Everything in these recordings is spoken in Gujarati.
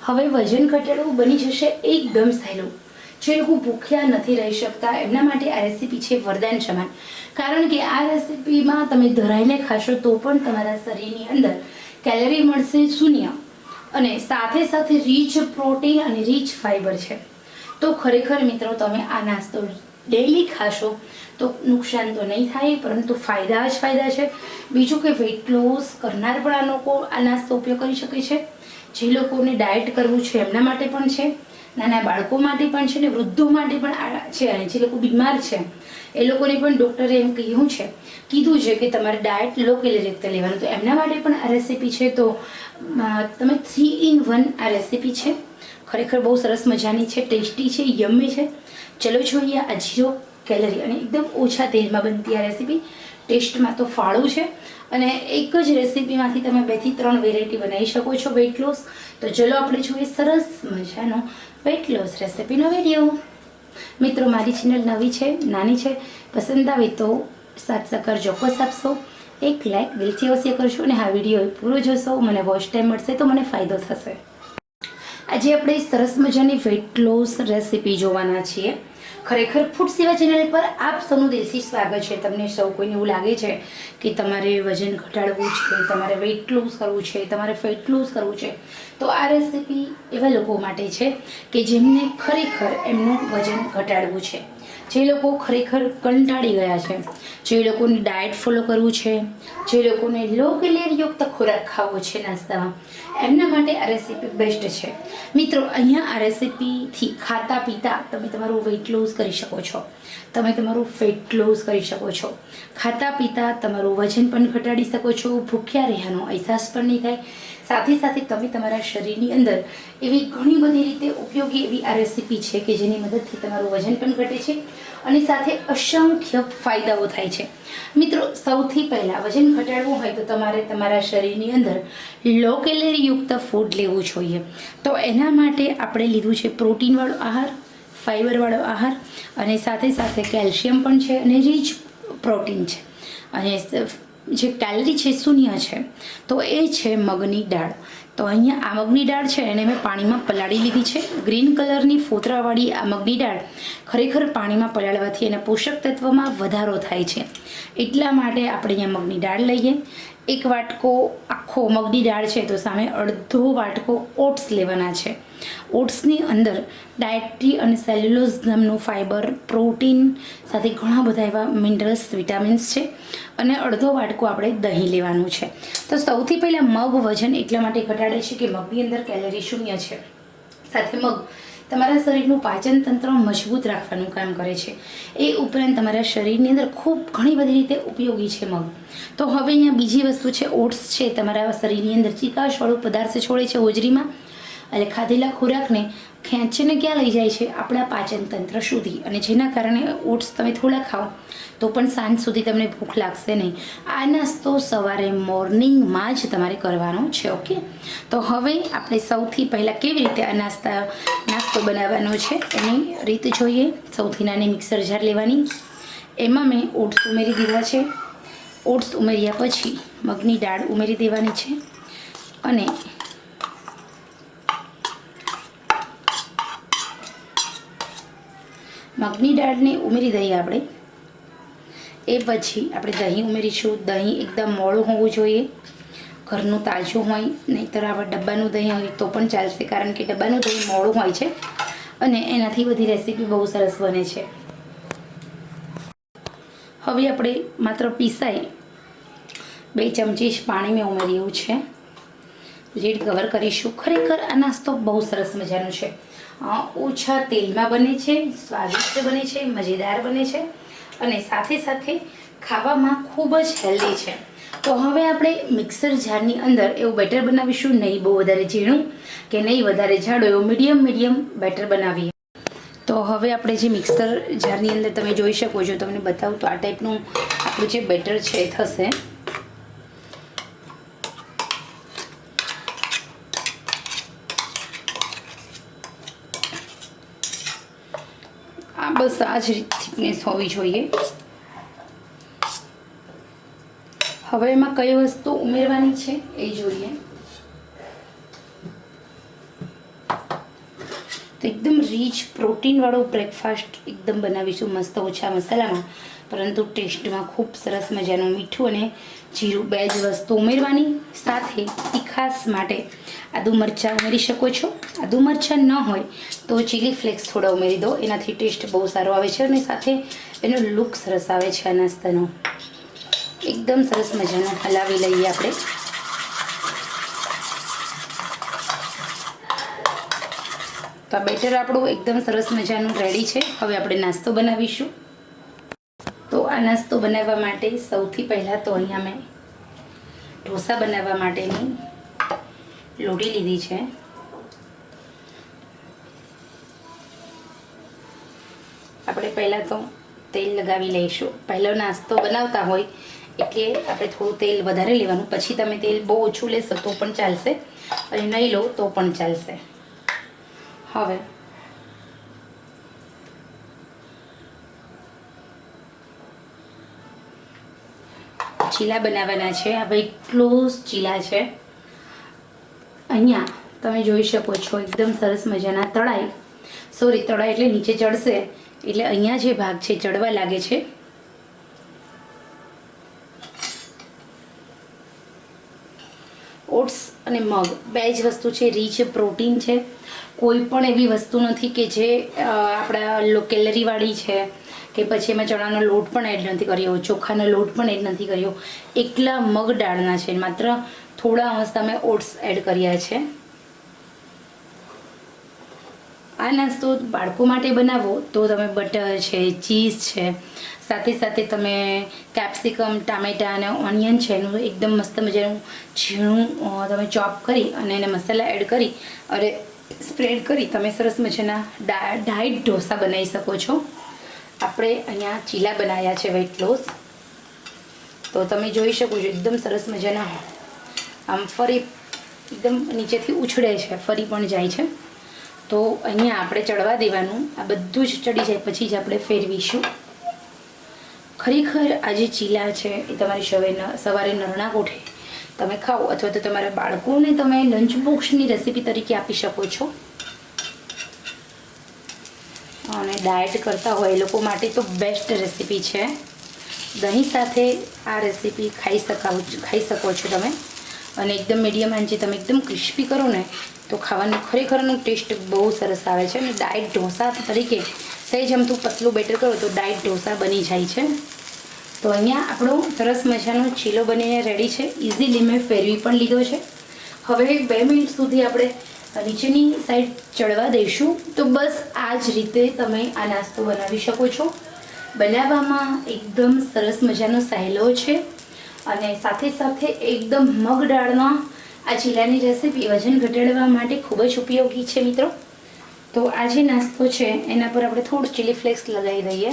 હવે વજન ઘટાડવું બની જશે એકદમ સહેલું. જે લોકો ભૂખ્યા નથી રહી શકતા એમના માટે આ રેસીપી છે વરદાન સમાન. કારણ કે આ રેસીપીમાં તમે ધરાઈને ખાશો તો પણ તમારા શરીરની અંદર કેલરી મળશે શૂન્ય, અને સાથે સાથે રીચ પ્રોટીન અને રીચ ફાઈબર છે. તો ખરેખર મિત્રો તમે આ નાસ્તો ડેઈલી ખાશો તો નુકસાન તો નહીં થાય, પરંતુ ફાયદા જ ફાયદા છે. બીજું કે વેઇટ લોસ કરનાર પણ આ લોકો આ નાસ્તો ઉપયોગ કરી શકે છે. જે લોકોને ડાયટ કરવું છે એમના માટે પણ છે, નાના બાળકો માટે પણ છે, ને વૃદ્ધો માટે પણ આ છે. અને જે લોકો બીમાર છે એ લોકોને પણ ડૉક્ટરે એમ કીધું છે કે તમારે ડાયટ લો કેલરી રીતે લેવાનું, તો એમના માટે પણ આ રેસીપી છે. તો તમે 3 in 1 આ રેસીપી છે. ખરેખર બહુ સરસ મજાની છે, ટેસ્ટી છે, યમ્મી છે. ચલો જોઈએ આ 0 કેલરી અને એકદમ ઓછા તેલમાં બનતી આ રેસીપી. ટેસ્ટમાં તો ફાળું છે, અને એક જ રેસીપીમાંથી તમે 2 થી 3 વેરાયટી બનાવી શકો છો વેઇટ લોસ. તો ચલો આપણે જોઈએ સરસ મજાનો વેઇટ લોસ રેસીપીનો વિડીયો. મિત્રો મારી ચેનલ નવી છે, નાની છે, પસંદ આવે તો સાથ સહકાર ચોક્કસ આપશો. એક લાઈક દિલથી અવશ્ય કરશો, અને આ વિડીયો પૂરો જોશો મને વોચ ટાઈમ મળશે તો મને ફાયદો થશે. આજે આપણે સરસ મજાની વેઇટ લોસ રેસીપી જોવાના છીએ. ખરેખર ફૂડ સેવા ચેનલ પર આપ સૌનું દિલથી સ્વાગત છે. તમને સૌ કોઈને એવું લાગે છે કે તમારે વજન ઘટાડવું છે, તમારે વેઇટ લોસ કરવું છે, તમારે ફેટ લોસ કરવું છે, તો આ રેસીપી એવા લોકો માટે છે કે જેમને ખરેખર એમનું વજન ઘટાડવું છે. જે લોકો ખરેખર કંટાળી ગયા છે, જે લોકોને ડાયટ ફોલો કરવું છે, જે લોકોને લો કેલેરીયુક્ત ખોરાક ખાવો છે નાસ્તામાં, એમના માટે આ રેસીપી બેસ્ટ છે. મિત્રો અહીંયા આ રેસીપીથી ખાતા પીતા તમે તમારું વેઇટ લોસ કરી શકો છો, તમે તમારું ફેટ લોસ કરી શકો છો, ખાતા પીતા તમારું વજન પણ ઘટાડી શકો છો, ભૂખ્યા રહેવાનો અહેસાસ પણ નહીં થાય. સાથે સાથે તમે તમારા શરીરની અંદર એવી ઘણી બધી રીતે ઉપયોગી એવી આ રેસીપી છે કે જેની મદદથી તમારું વજન પણ ઘટે છે અને સાથે અસંખ્ય ફાયદાઓ થાય છે. મિત્રો સૌથી પહેલાં વજન ઘટાડવું હોય તો તમારે તમારા શરીરની અંદર લો કેલેરીયુક્ત ફૂડ લેવું જોઈએ. તો એના માટે આપણે લીધું છે પ્રોટીનવાળો આહાર, ફાઈબરવાળો આહાર, અને સાથે સાથે કેલ્શિયમ પણ છે, અને રીચ પ્રોટીન છે, અને જે કેલરી છે શૂન્ય છે. તો એ છે મગની દાળ. તો અહીંયા આ મગની દાળ છે એને મેં પાણીમાં પલાળી લીધી છે. ગ્રીન કલરની ફોતરાવાળી આ મગની દાળ ખરેખર પાણીમાં પલાળવાથી એના પોષક તત્વમાં વધારો થાય છે, એટલા માટે આપણે અહીંયા મગની દાળ લઈએ. 1 વાટકો આખો મગની દાળ છે, તો સામે અડધો વાટકો ઓટ્સ લેવાના છે. ઓટ્સની અંદર ડાયટ્રી અને સેલ્યુલોઝ નામનું ફાઈબર, પ્રોટીન સાથે ઘણા બધા એવા મિનરલ્સ, વિટામિન્સ છે, અને અડધો વાટકો આપણે દહીં લેવાનું છે. તો સૌથી પહેલાં મગ વજન એટલા માટે ઘટાડે છે કે મગની અંદર કેલરી શૂન્ય છે. સાથે મગ તમારા શરીરનું પાચન તંત્ર મજબૂત રાખવાનું કામ કરે છે. એ ઉપરાંત તમારા શરીરની અંદર ખૂબ ઘણી બધી રીતે ઉપયોગી છે મગ. તો હવે અહીંયા બીજી વસ્તુ છે ઓટ્સ છે. તમારા શરીરની અંદર ચીકાશવાળો પદાર્થ છોડે છે હોજરીમાં, એટલે ખાધેલા ખોરાકને ખેંચીને ક્યાં લઈ જાય છે? આપણા પાચન તંત્ર સુધી, અને જેના કારણે ઓટ્સ તમે થોડા ખાઓ તો પણ સાંજ સુધી તમને ભૂખ લાગશે નહીં. આ નાસ્તો સવારે મોર્નિંગમાં જ તમારે કરવાનો છે. ઓકે, તો હવે આપણે સૌથી પહેલાં કેવી રીતે આ નાસ્તો બનાવવાનો છે એની રીત જોઈએ. સૌથી નાની મિક્સર જાર લેવાની, એમાં મેં ઓટ્સ ઉમેરી દીધા છે. ઓટ્સ ઉમેર્યા પછી મગની દાળ ઉમેરી દેવાની છે, અને મગની દાળને ઉમેરી દઈએ આપણે. એ પછી આપણે દહીં ઉમેરીશું. દહીં એકદમ મોળું હોવું જોઈએ, ઘરનું તાજું હોય, નહીંતર આવા ડબ્બાનું દહીં હોય તો પણ ચાલશે, કારણ કે ડબ્બાનું દહીં મોળું હોય છે અને એનાથી બધી રેસીપી બહુ સરસ બને છે. હવે આપણે માત્ર પીસાઈ 2 ચમચી પાણી મેં ઉમેર્યું છે. લીડ કવર કરીશું. ખરેખર આ નાસ્તો બહુ સરસ મજાનો છે. ઓછા તેલમાં બને છે, સ્વાદિષ્ટ બને છે, મજેદાર બને છે, અને સાથે સાથે ખાવામાં ખૂબ જ હેલ્ધી છે. તો હવે આપણે મિક્સર જારની અંદર એવું બેટર બનાવીશું, નહીં બહુ વધારે ઝીણું કે નહીં વધારે જાડો, એવું મીડિયમ બેટર બનાવીએ. તો હવે આપણે જે મિક્સર જારની અંદર તમે જોઈ શકો છો, તમને બતાવું તો આ ટાઈપનું આપણું જે બેટર છે થશે. બસ આ જ થિકનેસ હોવી જોઈએ. હવે એમાં કઈ વસ્તુ ઉમેરવાની છે એ જોઈએ. તો એકદમ રીચ પ્રોટીનવાળો બ્રેકફાસ્ટ એકદમ બનાવીશું મસ્ત ઓછા મસાલામાં, પરંતુ ટેસ્ટમાં ખૂબ સરસ મજાનું મીઠું અને જીરું 2 જ વસ્તુ ઉમેરવાની. સાથે તીખાસ માટે આદુ મરચાં ઉમેરી શકો છો. આદુ મરચાં ન હોય તો ચીલી ફ્લેક્સ થોડા ઉમેરી દો, એનાથી ટેસ્ટ બહુ સારો આવે છે અને સાથે એનો લુક સરસ આવે છે આ નાસ્તાનો. એકદમ સરસ મજાનું હલાવી લઈએ આપણે. તો આ બેટર આપણું એકદમ સરસ મજાનું રેડી છે. હવે આપણે નાસ્તો બનાવીશું. તો આ નાસ્તો બનાવવા માટે સૌથી પહેલાં તો અહીંયા મેં ઢોસા બનાવવા માટેની લોટી લીધી છે. આપણે પહેલાં તો તેલ લગાવી લઈશું. પહેલો નાસ્તો બનાવતા હોય એટલે આપણે થોડું તેલ વધારે લેવાનું. પછી તમે તેલ બહુ ઓછું લેશો તો પણ ચાલશે અને નહીં લો તો પણ ચાલશે. હવે ચીલા બનાવવાના છે. આ વેઇટલોસ ચીલા છે. અહીંયા તમે જોઈ શકો છો એકદમ સરસ મજાના તળાય એટલે નીચે ચડશે, એટલે અહીંયા જે ભાગ છે ચડવા લાગે છે. ઓટ્સ અને મગ 2 જ વસ્તુ છે. રીચ પ્રોટીન છે. કોઈ પણ એવી વસ્તુ નથી કે જે આપણા કેલરીવાળી છે કે પછી એમાં ચણાનો લોટ પણ એડ નથી કર્યો, ચોખાનો લોટ પણ એડ નથી કર્યો. એકલા મગ દાળના છે. માત્ર થોડા અંશ તમે ઓટ્સ એડ કર્યા છે. આ નાસ્તો બાળકો માટે બનાવો તો તમે બટર છે, ચીઝ છે, સાથે સાથે તમે કેપ્સિકમ, ટામેટાં અને ઓનિયન છે એનું એકદમ મસ્ત મજાનું ઝીણું તમે ચોપ કરી અને એને મસાલા એડ કરી અને સ્પ્રેડ કરી તમે સરસ મજાના ડાયટ ઢોસા બનાવી શકો છો. આપણે અહીંયા ચીલા બનાવ્યા છે વેઇટ લોસ. તો તમે જોઈ શકો છો એકદમ સરસ મજાના આમ ફરી એકદમ નીચેથી ઉછળે છે, ફરી પણ જાય છે. તો અહીંયા આપણે ચડવા દેવાનું. આ બધું જ ચડી જાય પછી જ આપણે ફેરવીશું. ખરેખર આ જે ચીલા છે એ તમારી સવારે નરણા કોઠે તમે ખાઓ અથવા તો તમારા બાળકોને તમે લંચ બોક્સની રેસીપી તરીકે આપી શકો છો. અને ડાયટ કરતા હોય એ લોકો માટે તો બેસ્ટ રેસીપી છે. દહીં સાથે આ રેસીપી ખાઈ શકો છો તમે. અને એકદમ મીડિયમ આંચે તમે એકદમ ક્રિસ્પી કરો ને તો ખાવાનું ખરેખરનું ટેસ્ટ બહુ સરસ આવે છે. અને ડાયટ ઢોસા તરીકે સહેજ અમથું પતલું બેટર કરો તો ડાયટ ઢોસા બની જાય છે. તો અહીંયા આપણો સરસ મજાનો ચીલો બનીને રેડી છે. ઇઝીલી મેં ફેરવી પણ લીધો છે. હવે 2 મિનિટ સુધી આપણે નીચેની સાઈડ ચડવા દઈશું. તો બસ આ જ રીતે તમે આ નાસ્તો બનાવી શકો છો. બનાવવામાં એકદમ સરસ મજાનો સહેલો છે અને સાથે સાથે એકદમ મગ દાળના આ ચીલાની રેસીપી વજન ઘટાડવા માટે ખૂબ જ ઉપયોગી છે મિત્રો. તો આ જે નાસ્તો છે એના પર આપણે થોડું ચીલી ફ્લેક્સ લગાવી દઈએ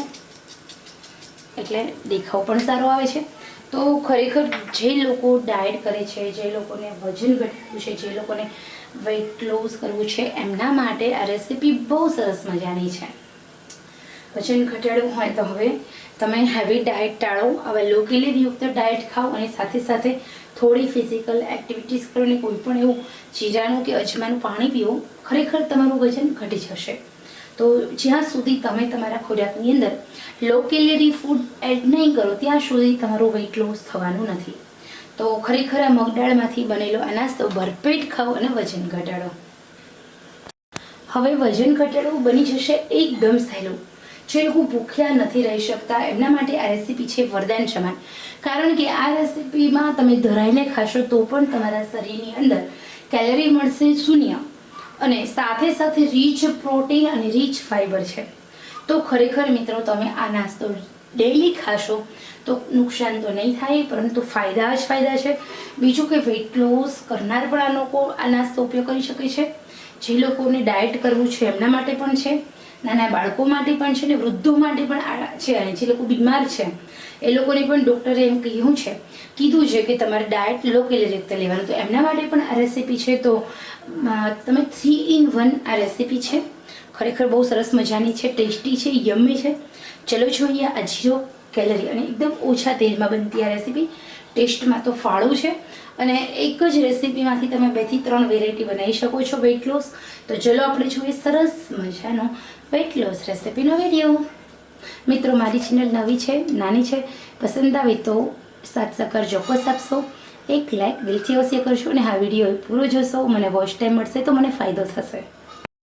એટલે દેખાવ પણ સારો આવે છે. તો ખરેખર જે લોકો ડાયટ કરે છે, જે લોકોને વજન ઘટાડવું છે, જે લોકોને વેઇટ લોસ કરવું છે એમના માટે આ રેસીપી બહુ સરસ મજાની છે. વજન ઘટાડવું હોય તો હવે તમે હેવી ડાયટ ટાળો, હવે લો કેલરીયુક્ત ડાયટ ખાઓ અને સાથે સાથે થોડી ફિઝિકલ એક્ટિવિટીઝ કરો અને કોઈ પણ એવું જીરાનું કે અજમાનું પાણી પીવો. ખરેખર તમારું વજન ઘટી જશે. તો જ્યાં સુધી તમે તમારા ખોરાકની અંદર લો કેલરી ફૂડ એડ નહીં કરો ત્યાં સુધી તમારું વેઇટ લોસ થવાનું નથી. તો ખરેખર આ મગદાળમાંથી બનેલો આ નાસ્તો ભરપેટ ખાઓ અને વજન ઘટાડો. હવે વજન ઘટાડવું બની જશે એકદમ સહેલું. જે લોકો ભૂખ્યા નથી રહી શકતા એમના માટે આ રેસીપી છે વરદાન સમાન. કારણ કે આ રેસીપીમાં તમે ધરાઈને ખાશો તો પણ તમારા શરીરની અંદર કેલરી મળશે 0 અને સાથે સાથે રીચ પ્રોટીન અને રીચ ફાઈબર છે. તો ખરેખર મિત્રો તમે આ નાસ્તો ડેઈલી ખાશો તો નુકસાન તો નહીં થાય પરંતુ ફાયદા જ ફાયદા છે. બીજું કે વેઇટ લોસ કરનાર પણ આ લોકો આ નાસ્તો ઉપયોગ કરી શકે છે. જે લોકોને ડાયટ કરવું છે એમના માટે પણ છે, નાના બાળકો માટે પણ છે ને વૃદ્ધો માટે પણ આ છે. અને જે લોકો બીમાર છે એ લોકોને પણ ડૉક્ટરે એમ કીધું છે કે તમારે ડાયટ લો કેલરીયુક્ત લેવાનું. તો એમના માટે પણ આ રેસીપી છે. તો તમે 3 in 1 આ રેસીપી છે. ખરેખર બહુ સરસ મજાની છે, ટેસ્ટી છે, યમ્મી છે. ચલો જોઈએ આ 0 કેલરી અને એકદમ ઓછા તેલમાં બનતી આ રેસીપી. ટેસ્ટમાં તો ફાળું છે અને એક જ રેસીપીમાંથી તમે 2 થી 3 વેરાયટી બનાવી શકો છો વેઇટ લોસ. તો ચલો આપણે જોઈએ સરસ મજાનો વેઇટ લોસ રેસીપીનો વિડીયો. મિત્રો, મારી ચેનલ નવી છે, નાની છે, પસંદ આવે તો સાથ સહકાર ચોક્કસ આપશો. એક લાઈક દિલથી અવશ્ય કરશો અને આ વિડીયો પૂરો જોશો. મને વોચ ટાઈમ મળશે તો મને ફાયદો થશે.